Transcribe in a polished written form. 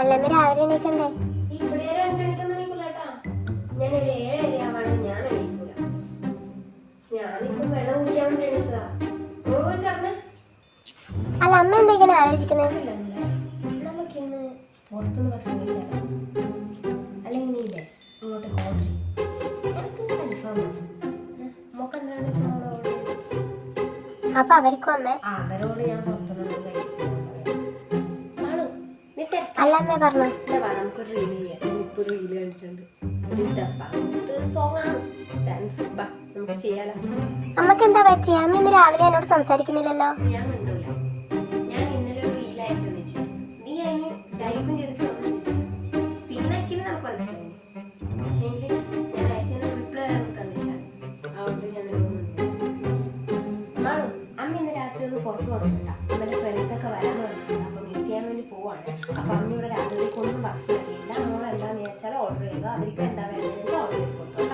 അല്ലമ്മ രാവിലെ എണീക്കണ്ടേ? ഇവിടെ ഒരു 5 മണിക്കൊന്നും എണീക്കൂല കേട്ടാ. ഞാനൊരു 7:30 ആവാണ്ട് ഞാൻ എണീക്കൂല. ഞാനിപ്പോ വെള്ളം കുടിക്കാൻ വേണ്ടി എണീച്ചതാ. പോയി കിടന്നേ. അല്ല അമ്മ എന്താ ഇങ്ങനെ ആലോചിക്കുന്നത്? നമുക്കിന്ന് പുറത്തുനിന്ന് ഭക്ഷണം കഴിച്ചാലോ? അല്ലെങ്കിൽ നീല്ലേ ഇങ്ങോട്ട് ഓർഡർ ചെയ്യും. എനിക്ക് അൽഫാം മതി. നമുക്ക് എന്താണ് ചോറ് ഓർഡർ ചെയ്യും. അപ്പൊ അവർക്കും അമ്മ അവരോട് ഞാൻ പുറത്തുനിന്ന് കഴിച്ചു. അല്ല അമ്മ പറഞ്ഞു. നമുക്കൊരു റീൽ ചെയ്യാം. ഇപ്പോൾ റീൽ കണ്ടിട്ടുണ്ട്. നമുക്ക് ചെയ്യാലോ. അമ്മക്ക് എന്താ പറ്റിയ? അമ്മ ഇന്ന് രാവിലെ എന്നോട് സംസാരിക്കുന്നില്ലല്ലോ. ഞാൻ കണ്ടില്ല. ഞാൻ ഇന്നലെ ഒരു റീൽ അയച്ചു തന്നിട്ട് നീ അതിന് ലൈക്കും ചെയ്തിട്ട് സീനാക്കിയത് നമുക്ക് മനസ്സിലായി. പക്ഷേ ഞാൻ അയച്ചതിന് റിപ്ലൈ തന്നില്ല. അതുകൊണ്ട് ഞാൻ അമ്മ ഇന്ന് രാത്രി ഒന്ന് പുറത്തു വന്നിട്ടില്ല. അമ്മയുടെ ഫ്രണ്ട്സൊക്കെ വരാമെന്ന് പറഞ്ഞിട്ടില്ല. അപ്പം മീറ്റ് ചെയ്യാൻ വേണ്ടി പോവാണ്. അപ്പം അമ്മ ഇവിടെ രാത്രിയിലേക്ക് ഒന്നും ഭക്ഷണം കഴിയില്ല. നമ്മൾ എന്താണെന്ന് വെച്ചാൽ ഓർഡർ ചെയ്യുക. അവർക്ക് എന്താ വേണ്ടതെന്ന് വെച്ചാൽ ഓർഡർ ചെയ്ത് കൊടുത്തു.